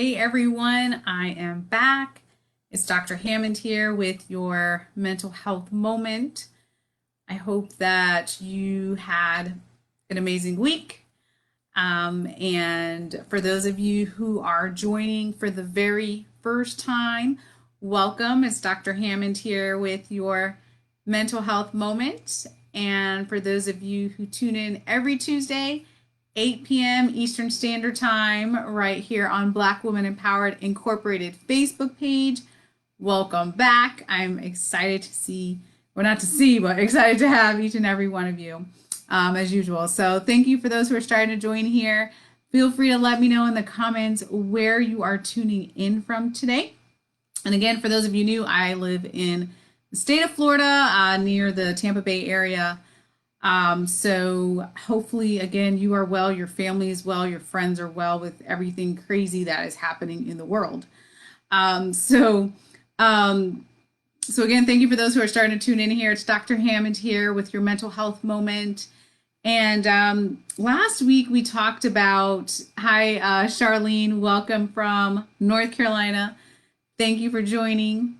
Hey everyone, I am back. It's Dr. Hammond here with your mental health moment. I hope that you had an amazing week. And for those of you who are joining for the very first time, welcome. It's Dr. Hammond here with your mental health moment. And for those of you who tune in every Tuesday, 8 p.m. Eastern Standard Time, right here on Black Women Empowered Incorporated Facebook page. Welcome back. I'm excited to see, well, not to see, but excited to have each and every one of you as usual. So thank you for those who are starting to join here. Feel free to let me know in the comments where you are tuning in from today. And again, for those of you new, I live in the state of Florida, near the Tampa Bay area. So hopefully, again, you are well, your family is well, your friends are well with everything crazy that is happening in the world. So again, thank you for those who are starting to tune in here. It's Dr. Hammond here with your mental health moment. And last week we talked about, hi, Charlene, welcome from North Carolina. Thank you for joining.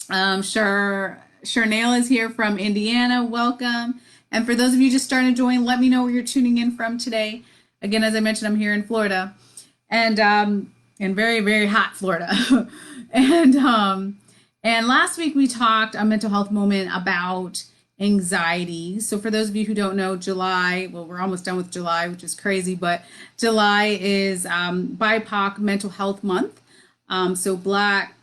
Charnel is here from Indiana. Welcome. And for those of you just starting to join, let me know where you're tuning in from today. Again, as I mentioned, I'm here in Florida, and in very, very hot Florida. and last week we talked a mental health moment about anxiety. So for those of you who don't know, July, well, we're almost done with July, which is crazy, but July is BIPOC Mental Health Month. So Black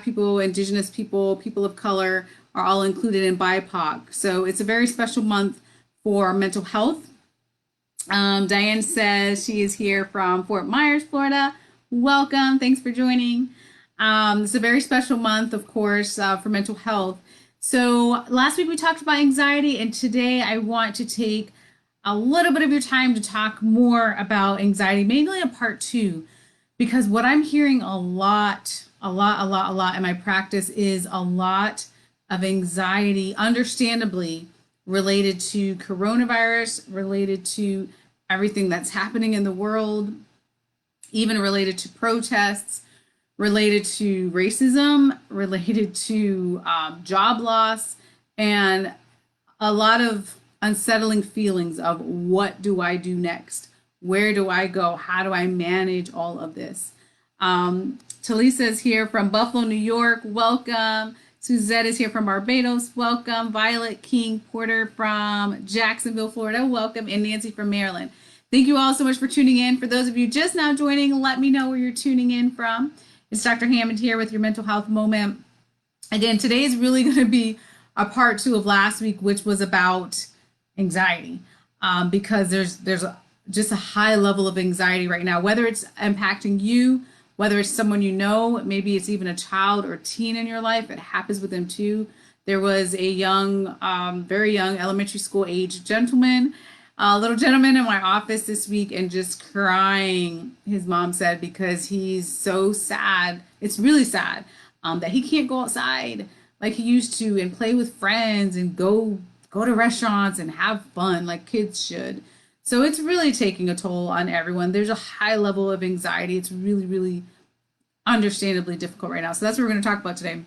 people, Indigenous people, people of color are all included in BIPOC. So it's a very special month for mental health. Diane says she is here from Fort Myers, Florida. Welcome. Thanks for joining. It's a very special month, of course, for mental health. So last week we talked about anxiety, and today I want to take a little bit of your time to talk more about anxiety, mainly a part two, because what I'm hearing a lot in my practice is a lot of anxiety, understandably related to coronavirus, related to everything that's happening in the world, even related to protests, related to racism, related to job loss, and a lot of unsettling feelings of what do I do next? Where do I go? How do I manage all of this? Talisa is here from Buffalo, New York. Welcome. Suzette is here from Barbados. Welcome. Violet King Porter from Jacksonville, Florida. Welcome. And Nancy from Maryland. Thank you all so much for tuning in. For those of you just now joining, let me know where you're tuning in from. It's Dr. Hammond here with your mental health moment. Again, today is really going to be a part two of last week, which was about anxiety, because there's just a high level of anxiety right now, whether it's impacting you, whether it's someone you know, maybe it's even a child or teen in your life. It happens with them too. There was a young, very young elementary school age gentleman, a little gentleman in my office this week, and just crying, his mom said, because he's so sad. It's really sad that he can't go outside like he used to and play with friends and go to restaurants and have fun like kids should. So it's really taking a toll on everyone. There's a high level of anxiety. It's really, really understandably difficult right now. So that's what we're going to talk about today.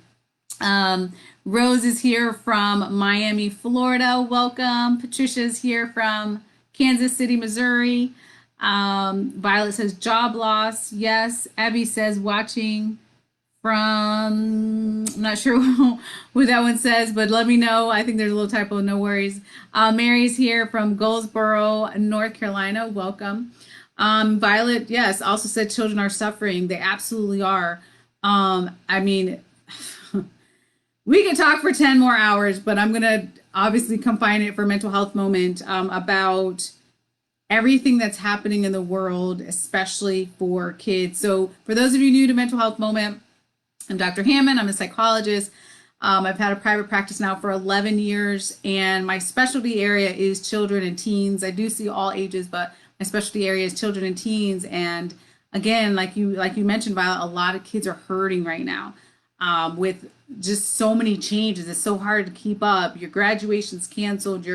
Rose is here from Miami, Florida. Welcome. Patricia's here from Kansas City, Missouri. Violet says job loss. Yes. Abby says watching from, I'm not sure what that one says, but let me know. I think there's a little typo, no worries. Mary's here from Goldsboro, North Carolina. Welcome. Violet, yes, also said children are suffering. They absolutely are. I mean, we could talk for 10 more hours, but I'm going to obviously confine it for mental health moment about everything that's happening in the world, especially for kids. So for those of you new to mental health moment, I'm Dr. Hammond. I'm a psychologist. I've had a private practice now for 11 years, and my specialty area is children and teens. I do see all ages, but my specialty area is children and teens. And again, like you mentioned, Violet, a lot of kids are hurting right now with just so many changes. It's so hard to keep up. Your graduation's canceled.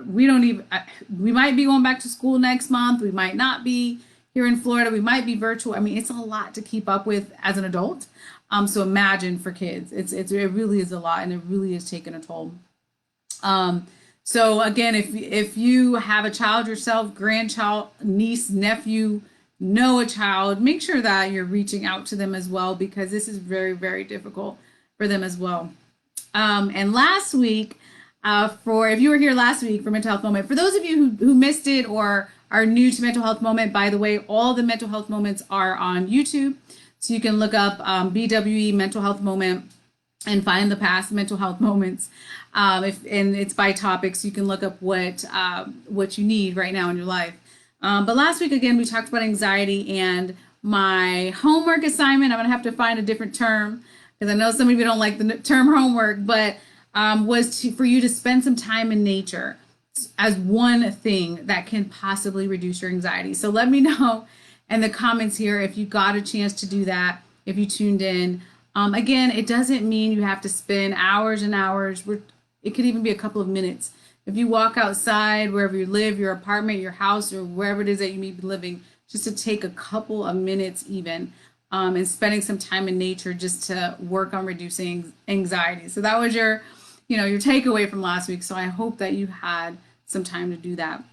We might be going back to school next month. We might not be. here in Florida, we might be virtual. I mean, it's a lot to keep up with as an adult. So imagine for kids, it really is a lot, and it really is taking a toll. So again, if you have a child yourself, grandchild, niece, nephew, know a child, make sure that you're reaching out to them as well, because this is very, very difficult for them as well. And last week, for if you were here last week for Mental Health Moment, for those of you who missed it or are new to Mental Health Moment, by the way, all the Mental Health Moments are on YouTube. So you can look up BWE Mental Health Moment and find the past mental health moments. And it's by topics, so you can look up what you need right now in your life. But last week, again, we talked about anxiety, and my homework assignment, I'm going to have to find a different term because I know some of you don't like the term homework, but was for you to spend some time in nature as one thing that can possibly reduce your anxiety. So let me know in the comments here if you got a chance to do that, if you tuned in. Again, it doesn't mean you have to spend hours and hours. It could even be a couple of minutes. If you walk outside, wherever you live, your apartment, your house, or wherever it is that you may be living, just to take a couple of minutes even, and spending some time in nature just to work on reducing anxiety. So that was your takeaway from last week. So I hope that you had some time to do that.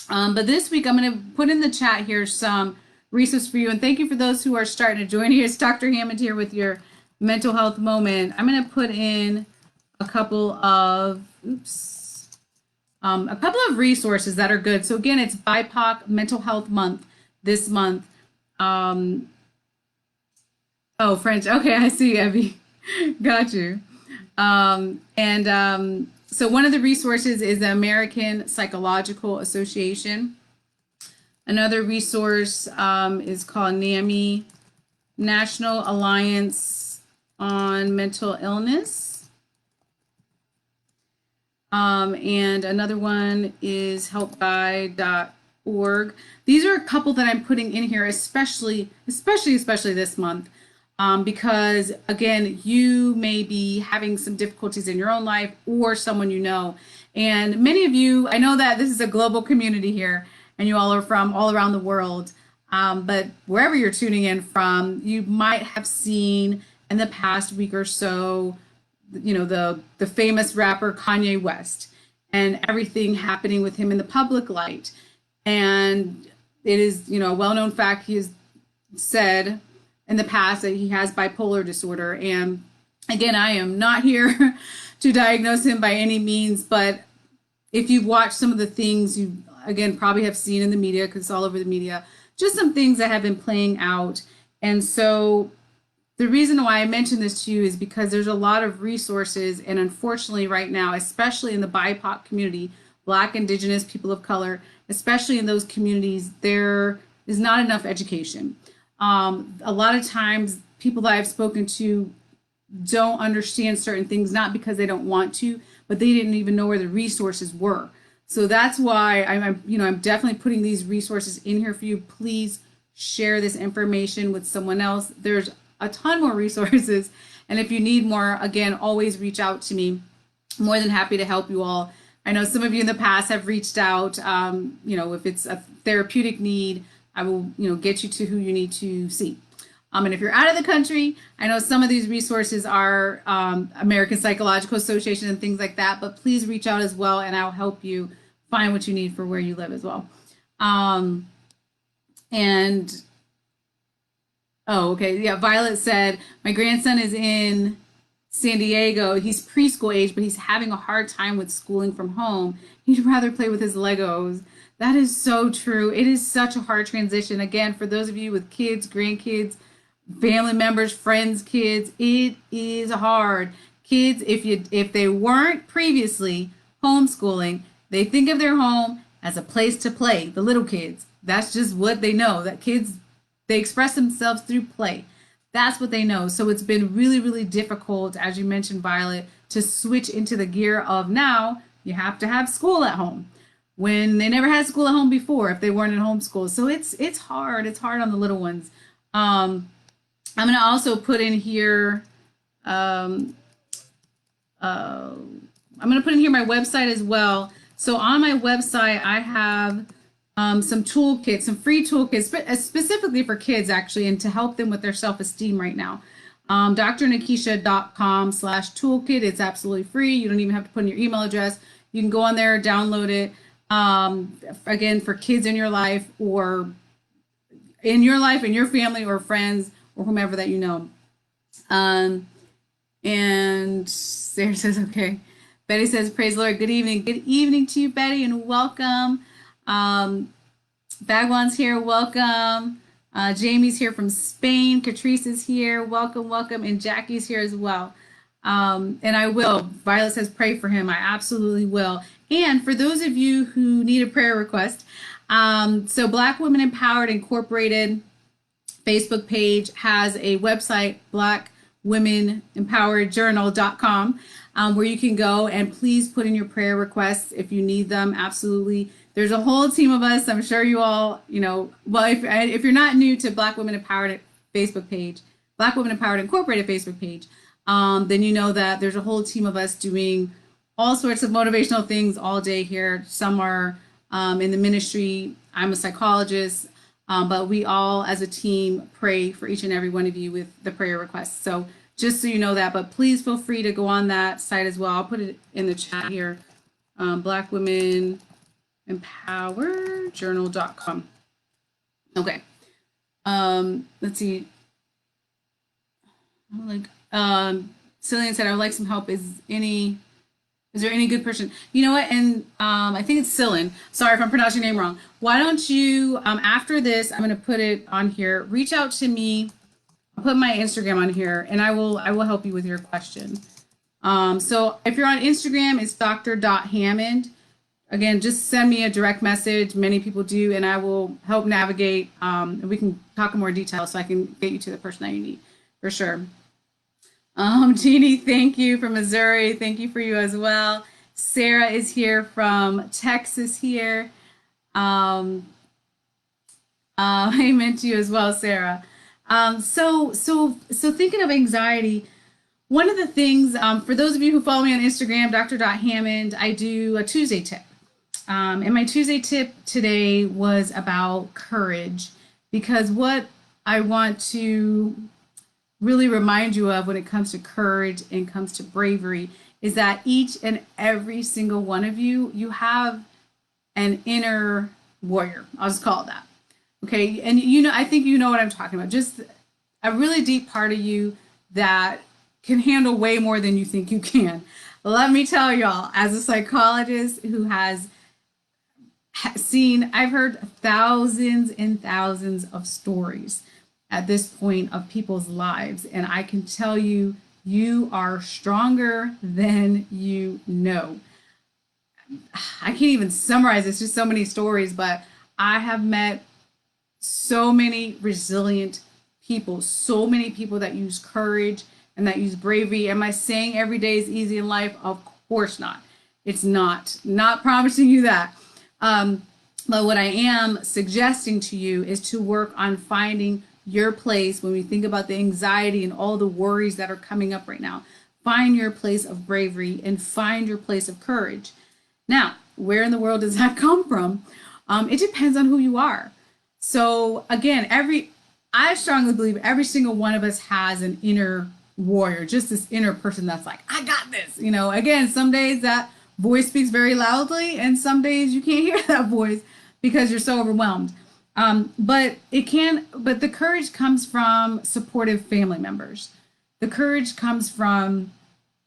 But this week, I'm going to put in the chat here some resources for you. And thank you for those who are starting to join here. It's Dr. Hammond here with your mental health moment. I'm going to put in a couple of resources that are good. So again, it's BIPOC Mental Health Month this month. Oh, French. Okay, I see, Evie. Got you. So one of the resources is the American Psychological Association. Another resource is called NAMI, National Alliance on Mental Illness. And another one is helpguide.org. These are a couple that I'm putting in here, especially this month, because again, you may be having some difficulties in your own life or someone you know. And many of you, I know that this is a global community here, and you all are from all around the world. But wherever you're tuning in from, you might have seen in the past week or so, the famous rapper Kanye West and everything happening with him in the public light. And it is, a well-known fact, he has said in the past that he has bipolar disorder. And again, I am not here to diagnose him by any means, but if you've watched some of the things you again probably have seen in the media, because it's all over the media, just some things that have been playing out. And so the reason why I mention this to you is because there's a lot of resources, and unfortunately right now, especially in the BIPOC community, Black, Indigenous, people of color, especially in those communities, there is not enough education. A lot of times people that I've spoken to don't understand certain things, not because they don't want to, but they didn't even know where the resources were. So that's why I'm definitely putting these resources in here for you. Please share this information with someone else. There's a ton more resources. And if you need more, again, always reach out to me. I'm more than happy to help you all. I know some of you in the past have reached out. If it's a therapeutic need, I will, get you to who you need to see. And if you're out of the country, I know some of these resources are American Psychological Association and things like that, but please reach out as well, and I'll help you find what you need for where you live as well. Violet said, my grandson is in San Diego. He's preschool age, but he's having a hard time with schooling from home. He'd rather play with his Legos. That is so true. It is such a hard transition. Again, for those of you with kids, grandkids, family members, friends, kids, it is hard. Kids, if they weren't previously homeschooling, they think of their home as a place to play. The little kids, that's just what they know. That kids, they express themselves through play. That's what they know. So it's been really, really difficult, as you mentioned, Violet, to switch into the gear of now you have to have school at home, when they never had school at home before if they weren't in homeschool. So it's hard. It's hard on the little ones. I'm going to also put in here, I'm going to put in here my website as well. So on my website, I have some toolkits, some free toolkits, specifically for kids actually, and to help them with their self-esteem right now. drnikisha.com/toolkit. It's absolutely free. You don't even have to put in your email address. You can go on there, download it. Again, for kids in your life or in your family or friends or whomever that you know. And Sarah says, okay. Betty says, praise the Lord. Good evening. Good evening to you, Betty, and welcome. Bagwan's here. Welcome. Jamie's here from Spain. Catrice is here. Welcome, welcome. And Jackie's here as well. And I will. Violet says, pray for him. I absolutely will. And for those of you who need a prayer request, so Black Women Empowered Incorporated Facebook page has a website, blackwomenempoweredjournal.com, where you can go and please put in your prayer requests if you need them. Absolutely. There's a whole team of us. I'm sure you all, well, if you're not new to Black Women Empowered Facebook page, Black Women Empowered Incorporated Facebook page, then you know that there's a whole team of us doing all sorts of motivational things all day here. Some are in the ministry. I'm a psychologist, but we all as a team pray for each and every one of you with the prayer requests. So just so you know that, but please feel free to go on that site as well. I'll put it in the chat here. Black Women empowerjournal.com. Okay. Let's see. Cillian said, I would like some help. Is there any good person? You know what? And I think it's Cillian. Sorry if I'm pronouncing your name wrong. Why don't you, after this, I'm going to put it on here. Reach out to me. I'll put my Instagram on here, and I will help you with your question. So if you're on Instagram, it's dr.hammond. Again, just send me a direct message. Many people do, and I will help navigate. And we can talk in more detail so I can get you to the person that you need for sure. Jeannie, thank you from Missouri. Thank you for you as well. Sarah is here from Texas here. Amen to you as well, Sarah. So thinking of anxiety, one of the things, for those of you who follow me on Instagram, dr.hammond, I do a Tuesday tip. And my Tuesday tip today was about courage, because what I want to really remind you of when it comes to courage and comes to bravery is that each and every single one of you, you have an inner warrior. I'll just call it that. Okay. And I think you know what I'm talking about. Just a really deep part of you that can handle way more than you think you can. Let me tell y'all, as a psychologist who has I've heard thousands and thousands of stories at this point of people's lives. And I can tell you, you are stronger than you know. I can't even summarize. It's just so many stories, but I have met so many resilient people, so many people that use courage and that use bravery. Am I saying every day is easy in life? Of course not. It's not promising you that. But what I am suggesting to you is to work on finding your place when we think about the anxiety and all the worries that are coming up right now. Find your place of bravery and find your place of courage. Now, where in the world does that come from? It depends on who you are. So again, I strongly believe every single one of us has an inner warrior, just this inner person that's like, I got this. Again, some days that voice speaks very loudly, and some days you can't hear that voice because you're so overwhelmed. But the courage comes from supportive family members. The courage comes from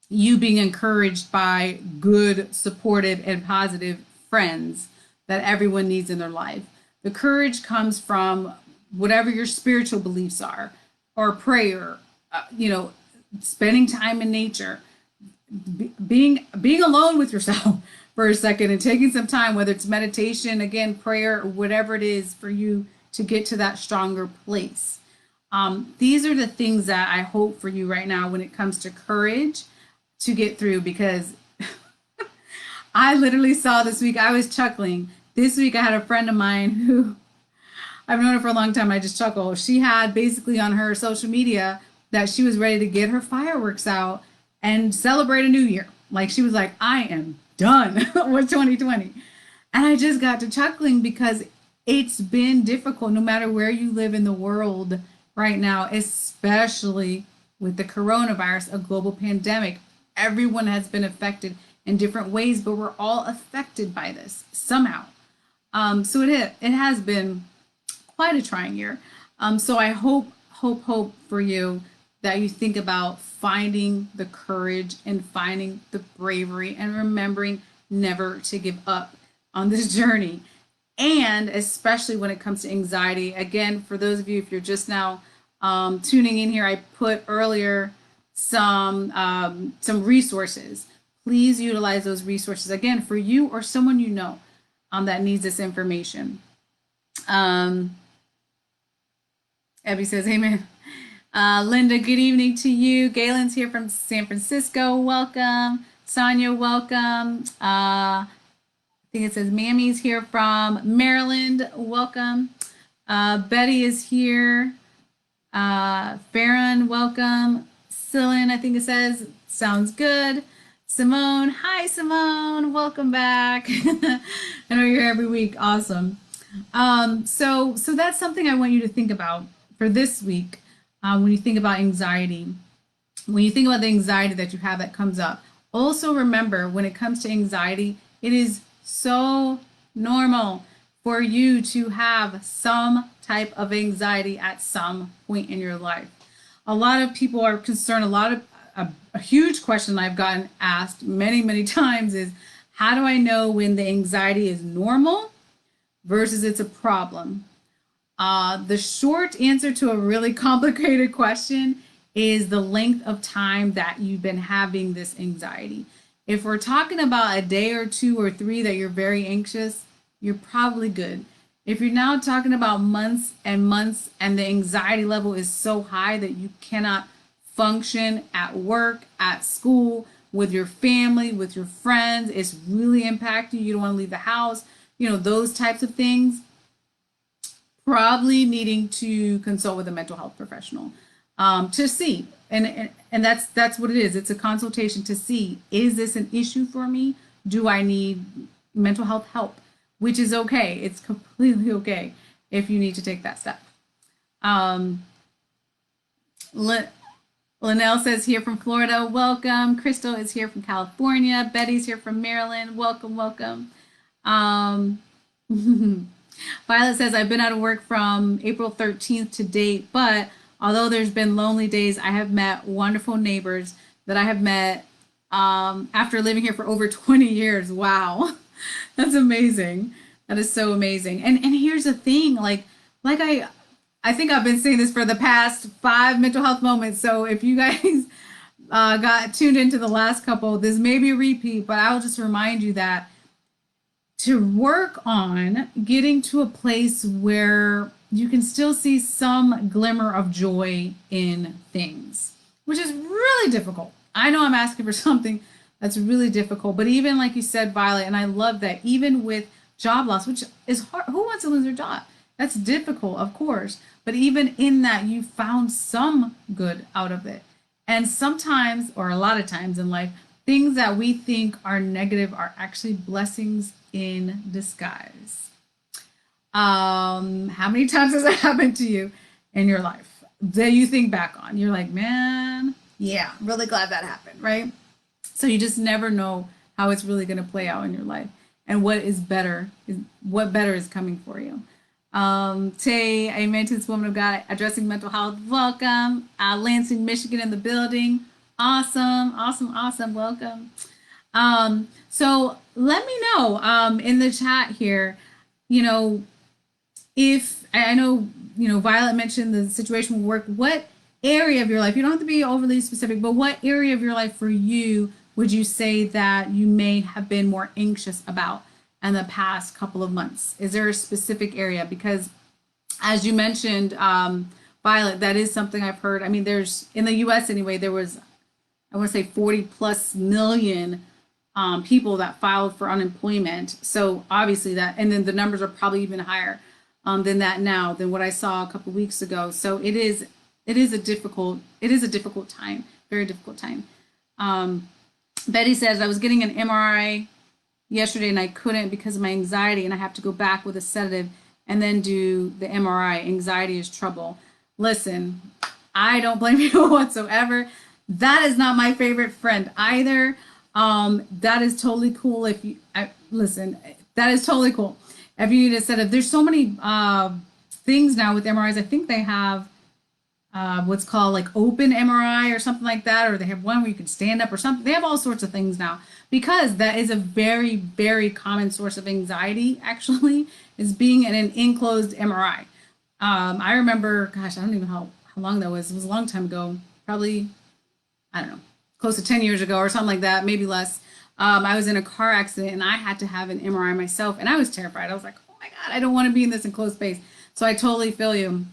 you being encouraged by good, supportive, and positive friends that everyone needs in their life. The courage comes from whatever your spiritual beliefs are, or prayer, spending time in nature, being alone with yourself for a second and taking some time, whether it's meditation, again, prayer, or whatever it is for you to get to that stronger place. These are the things that I hope for you right now when it comes to courage to get through, because I literally saw this week, I was chuckling. This week I had a friend of mine who I've known her for a long time. I just chuckle. She had basically on her social media that she was ready to get her fireworks out and celebrate a new year. Like, she was like, I am done with 2020. And I just got to chuckling because It's been difficult no matter where you live in the world right now, especially with the coronavirus, a global pandemic. Everyone has been affected in different ways, but we're all affected by this somehow. So it has been quite a trying year. So I hope for you that you think about finding the courage and finding the bravery and remembering never to give up on this journey. And especially when it comes to anxiety, again, for those of you, if you're just now tuning in here, I put earlier some resources. Please utilize those resources again for you or someone you know that needs this information. Abby says, "Amen." Linda, good evening to you. Galen's here from San Francisco. Welcome. Sonia, welcome. I think it says Mammy's here from Maryland. Welcome. Betty is here. Farron, welcome. Cylin, I think it says, sounds good. Simone, hi Simone, welcome back. I know you're here every week. Awesome. So that's something I want you to think about for this week. When you think about anxiety, when you think about the anxiety that you have that comes up, also remember when it comes to anxiety, it is so normal for you to have some type of anxiety at some point in your life. A lot of people are concerned. A huge question I've gotten asked many times is, how do I know when the anxiety is normal versus it's a problem? The short answer to a really complicated question is the length of time that you've been having this anxiety. If we're talking about a day or 2 or 3 that you're very anxious, you're probably good. If you're now talking about months and months and the anxiety level is so high that you cannot function at work, at school, with your family, with your friends, it's really impacting you, you don't want to leave the house, those types of things, probably needing to consult with a mental health professional to see. And that's what it is. It's a consultation to see, is this an issue for me? Do I need mental health help? Which is okay. It's completely okay if you need to take that step. Linnell says here from Florida, welcome. Crystal is here from California. Betty's here from Maryland. Welcome. Violet says, I've been out of work from April 13th to date, but although there's been lonely days, I have met wonderful neighbors that I have met after living here for over 20 years. Wow. That's amazing. That is so amazing. And here's the thing, like I think I've been saying this for the past 5 mental health moments. So if you guys got tuned into the last couple, this may be a repeat, but I'll just remind you that to work on getting to a place where you can still see some glimmer of joy in things, which is really difficult. I know I'm asking for something that's really difficult, but even like you said, Violet, and I love that, even with job loss, which is hard, who wants to lose their job? That's difficult, of course, but even in that, you found some good out of it. And sometimes, or a lot of times in life, things that we think are negative are actually blessings in disguise. How many times has that happened to you in your life that you think back on? You're like, man, yeah, really glad that happened, right? So you just never know how it's really going to play out in your life and what better is coming for you. Tay, amen to this woman of God, addressing mental health. Welcome. Lansing, Michigan in the building. Awesome. Welcome. So let me know in the chat here, if I know, Violet mentioned the situation with work, what area of your life, you don't have to be overly specific, but what area of your life for you would you say that you may have been more anxious about in the past couple of months? Is there a specific area? Because as you mentioned, Violet, that is something I've heard. I mean, there's, in the US anyway, there was, I want to say 40 plus million people that filed for unemployment. So obviously that, and then the numbers are probably even higher than that now, than what I saw a couple weeks ago. So it is a difficult time, very difficult time. Betty says, I was getting an MRI yesterday and I couldn't because of my anxiety and I have to go back with a sedative. and then do the MRI. Anxiety is trouble. Listen, I don't blame you whatsoever. That is not my favorite friend either. That is totally cool. If you listen, that is totally cool. If you need a set of, there's so many things now with MRIs. I think they have what's called like open MRI or something like that, or they have one where you can stand up or something. They have all sorts of things now because that is a very, very common source of anxiety, actually, is being in an enclosed MRI. I remember, gosh, I don't even know how long that was. It was a long time ago, probably, I don't know, close to 10 years ago or something like that, maybe less. I was in a car accident and I had to have an MRI myself, and I was terrified. I was like, oh my God, I don't want to be in this enclosed space. So I totally feel you.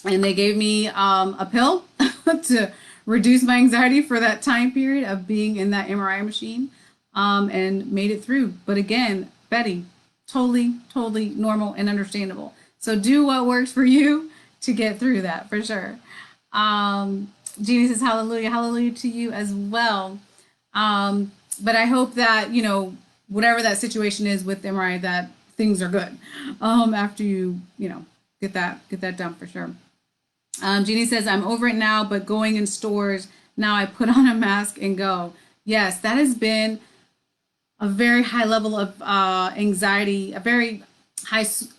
And they gave me a pill to reduce my anxiety for that time period of being in that MRI machine, and made it through. But again, Betty, totally, totally normal and understandable. So do what works for you to get through that for sure. Jeannie says, hallelujah, hallelujah to you as well. But I hope that, whatever that situation is with MRI, that things are good after you get that done for sure. Jeannie says, I'm over it now, but going in stores, now I put on a mask and go. Yes, that has been a very high level of anxiety, a very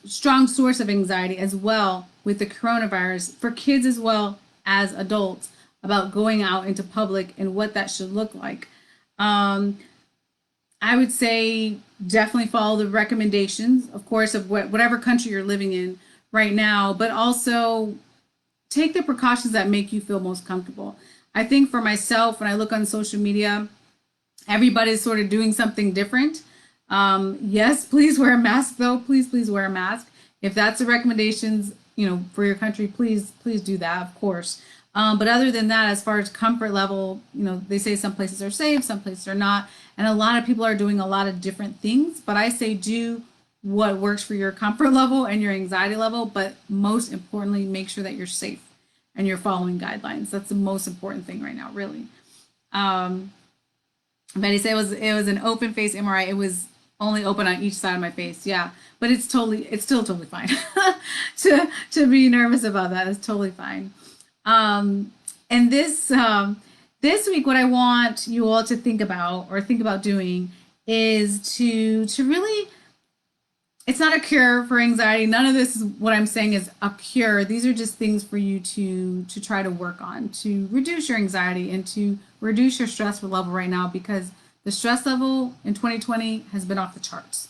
strong source of anxiety as well with the coronavirus for kids as well as adults about going out into public and what that should look like. I would say definitely follow the recommendations, of course, of whatever country you're living in right now, but also take the precautions that make you feel most comfortable. I think for myself, when I look on social media, everybody's sort of doing something different. Yes, please wear a mask though. Please, please wear a mask. If that's the recommendations, for your country, please do that, of course. But other than that, as far as comfort level, they say some places are safe, some places are not. And a lot of people are doing a lot of different things. But I say do what works for your comfort level and your anxiety level. But most importantly, make sure that you're safe and you're following guidelines. That's the most important thing right now, really. Betty said it was an open face MRI. It was only open on each side of my face. Yeah, but it's still totally fine to be nervous about that. It's totally fine. And this week, what I want you all to think about doing is to really, it's not a cure for anxiety. None of this is what I'm saying is a cure. These are just things for you to try to work on to reduce your anxiety and to reduce your stress level right now, because the stress level in 2020 has been off the charts.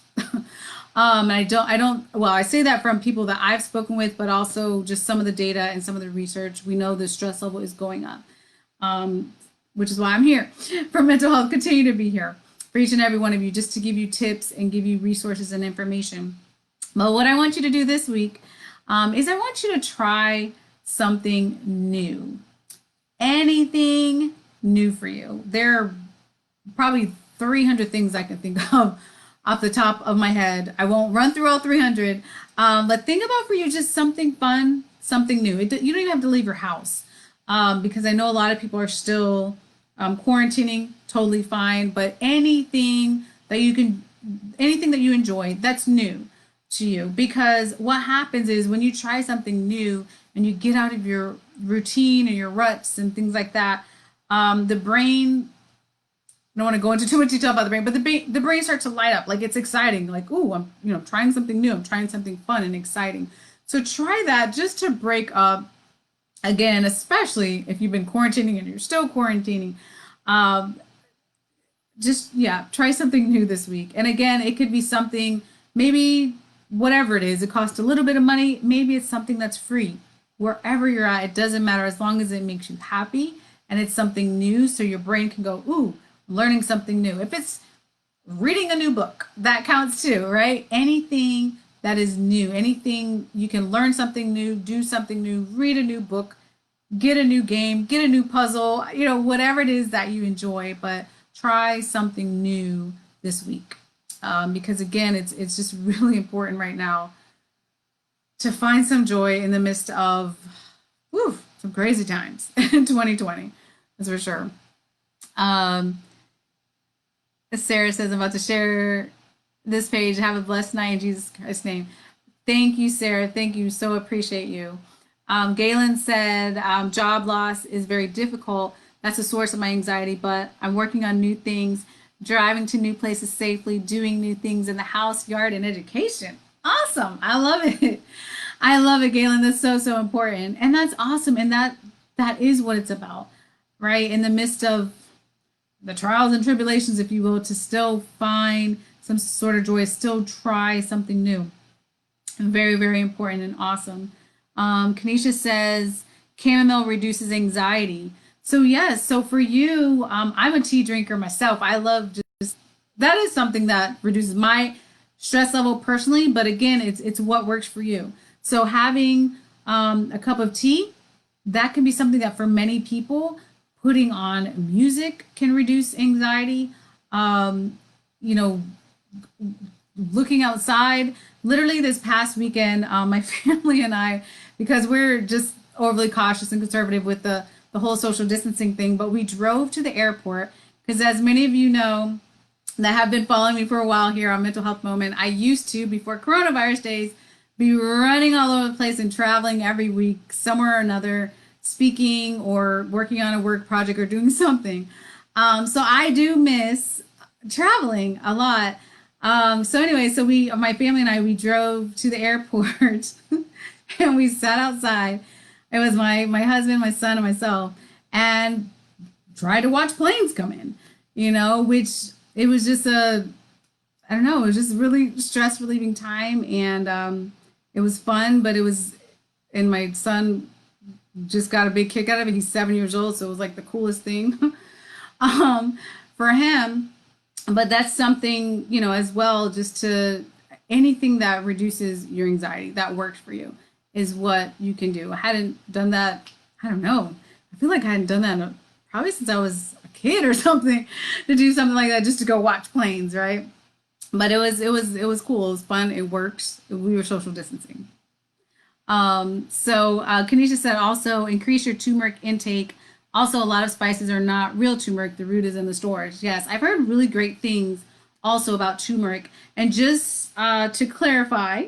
And I say that from people that I've spoken with, but also just some of the data and some of the research. We know the stress level is going up, which is why I'm here for mental health. Continue to be here for each and every one of you, just to give you tips and give you resources and information. But what I want you to do this week is I want you to try something new. Anything new for you. There are probably 300 things I can think of off the top of my head. I won't run through all 300, but think about for you just something fun, something new. You don't even have to leave your house, because I know a lot of people are still quarantining, totally fine, but anything that you enjoy that's new to you, because what happens is when you try something new and you get out of your routine and your ruts and things like that, the brain, I don't want to go into too much detail about the brain, but the brain starts to light up. Like it's exciting. Like, ooh, I'm trying something new. I'm trying something fun and exciting. So try that just to break up, again, especially if you've been quarantining and you're still quarantining. Try something new this week. And again, it could be something, maybe whatever it is, it costs a little bit of money. Maybe it's something that's free. Wherever you're at, it doesn't matter, as long as it makes you happy and it's something new, so your brain can go, ooh, learning something new. If it's reading a new book, that counts too, right? Anything that is new, anything you can learn something new, do something new, read a new book, get a new game, get a new puzzle, whatever it is that you enjoy, but try something new this week. Because again, it's just really important right now to find some joy in the midst of some crazy times in 2020. That's for sure. Sarah says, I'm about to share this page. Have a blessed night in Jesus Christ's name. Thank you, Sarah. Thank you. So appreciate you. Galen said, job loss is very difficult. That's a source of my anxiety, but I'm working on new things, driving to new places safely, doing new things in the house, yard, and education. Awesome. I love it. I love it, Galen. That's so, so important. And that's awesome. And that is what it's about, right? In the midst of the trials and tribulations, if you will, to still find some sort of joy, still try something new. Very, very important and awesome. Kanisha says chamomile reduces anxiety. So yes, so for you, I'm a tea drinker myself. I love just that is something that reduces my stress level personally. But again, it's what works for you. So having a cup of tea, that can be something that for many people, putting on music can reduce anxiety. You know, looking outside. Literally this past weekend, my family and I, because we're just overly cautious and conservative with the whole social distancing thing, but we drove to the airport because, as many of you know that have been following me for a while here on Mental Health Moment, I used to, before coronavirus days, be running all over the place and traveling every week somewhere or another, speaking or working on a work project or doing something. So I do miss traveling a lot. So anyway, so my family and I, we drove to the airport and we sat outside. It was my husband, my son, and myself, and tried to watch planes come in. Which it was just I don't know, it was just really stress relieving time, and it was fun, but and my son just got a big kick out of it. He's 7 years old, so it was like the coolest thing um, for him. But that's something, as well, just to anything that reduces your anxiety that works for you is what you can do. I hadn't done that. I don't know. I feel like I hadn't done that probably since I was a kid or something, to do something like that, just to go watch planes, right? But it was cool. It was fun. It works. We were social distancing. So Kanisha said also increase your turmeric intake. Also, a lot of spices are not real turmeric. The root is in the stores. Yes, I've heard really great things also about turmeric. And just to clarify,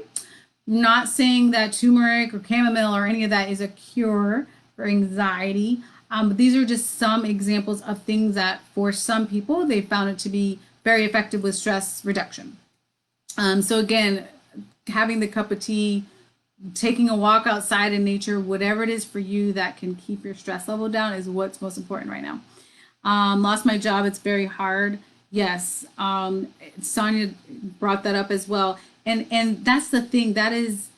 not saying that turmeric or chamomile or any of that is a cure for anxiety. But these are just some examples of things that for some people, they found it to be very effective with stress reduction. So again, having the cup of tea, taking a walk outside in nature, whatever it is for you that can keep your stress level down is what's most important right now. Lost my job. It's very hard. Yes. Sonia brought that up as well. And that's the thing. That is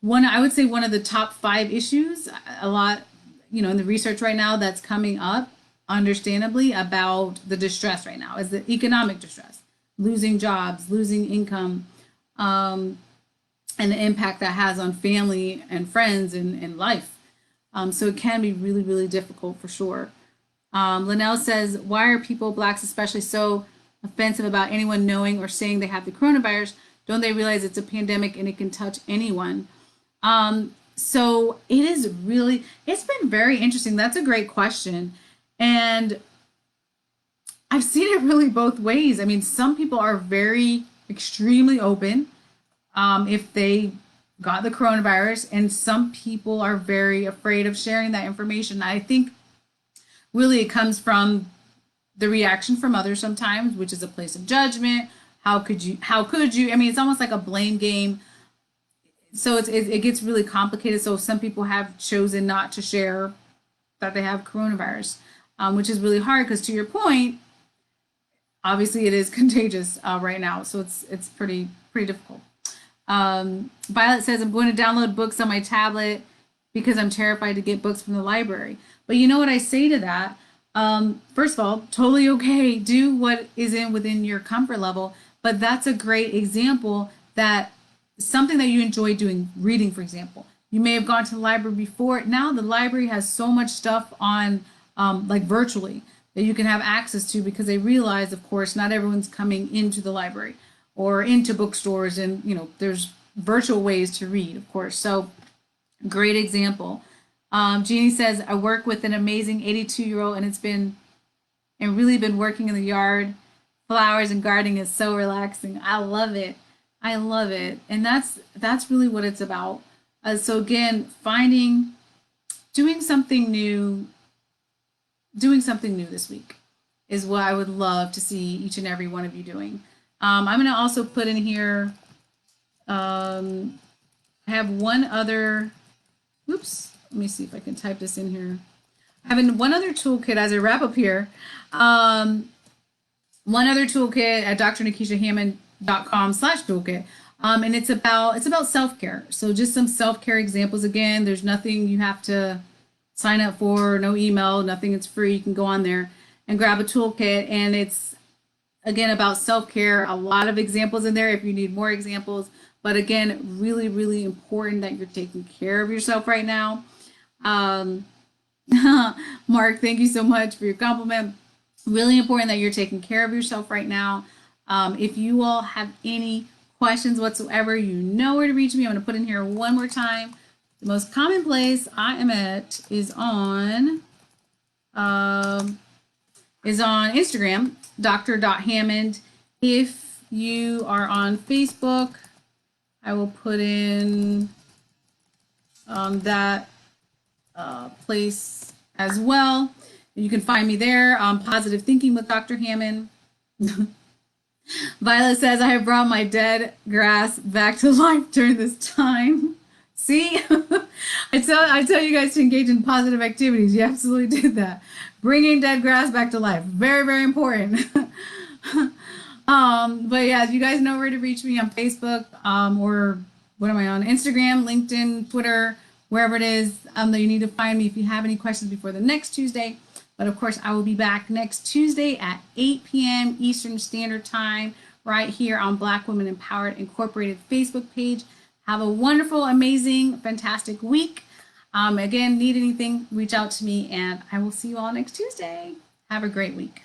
I would say one of the top 5 issues, a lot, in the research right now that's coming up, understandably, about the distress right now is the economic distress, losing jobs, losing income, and the impact that has on family and friends and life. So it can be really, really difficult for sure. Linnell says, why are people, blacks especially, so offensive about anyone knowing or saying they have the coronavirus? Don't they realize it's a pandemic and it can touch anyone? So it's been very interesting. That's a great question. And I've seen it really both ways. I mean, some people are very extremely open if they got the coronavirus, and some people are very afraid of sharing that information. I think really it comes from the reaction from others sometimes, which is a place of judgment. How could you? I mean, it's almost like a blame game. So it gets really complicated. So some people have chosen not to share that they have coronavirus, which is really hard because, to your point, obviously it is contagious right now. So it's pretty difficult. Violet says, I'm going to download books on my tablet because I'm terrified to get books from the library. But you know what I say to that? First of all, totally okay. Do what is within your comfort level. But that's a great example that something that you enjoy doing, reading, for example. You may have gone to the library before. Now the library has so much stuff on, like virtually, that you can have access to, because they realize, of course, not everyone's coming into the library or into bookstores, and there's virtual ways to read, of course. So great example. Jeannie says, I work with an amazing 82-year-old, and really been working in the yard. Flowers and gardening is so relaxing. I love it. I love it. And that's really what it's about. So again, doing something new, doing something new this week is what I would love to see each and every one of you doing. I'm going to also put in here, I have one other, oops, let me see if I can type this in here. Having one other toolkit as I wrap up here. One other toolkit at drnikishahammond.com/toolkit. And it's about self-care. So just some self-care examples. Again, there's nothing you have to sign up for, no email, nothing. It's free. You can go on there and grab a toolkit. And it's again about self-care. A lot of examples in there if you need more examples. But again, really, really important that you're taking care of yourself right now. Mark, thank you so much for your compliment. Really important that you're taking care of yourself right now. If you all have any questions whatsoever, you know where to reach me. I'm going to put in here one more time. The most common place I am at is on Instagram, dr.hammond. If you are on Facebook, I will put in that place as well. You can find me there. Positive Thinking with Dr. Hammond. Violet says, I have brought my dead grass back to life during this time. See, I tell you guys to engage in positive activities. You absolutely did that. Bringing dead grass back to life. Very, very important. But yeah, you guys know where to reach me on Facebook, or what am I on? Instagram, LinkedIn, Twitter, wherever it is that you need to find me if you have any questions before the next Tuesday. But of course, I will be back next Tuesday at 8 p.m. Eastern Standard Time right here on Black Women Empowered Incorporated Facebook page. Have a wonderful, amazing, fantastic week. Again, need anything, reach out to me, and I will see you all next Tuesday. Have a great week.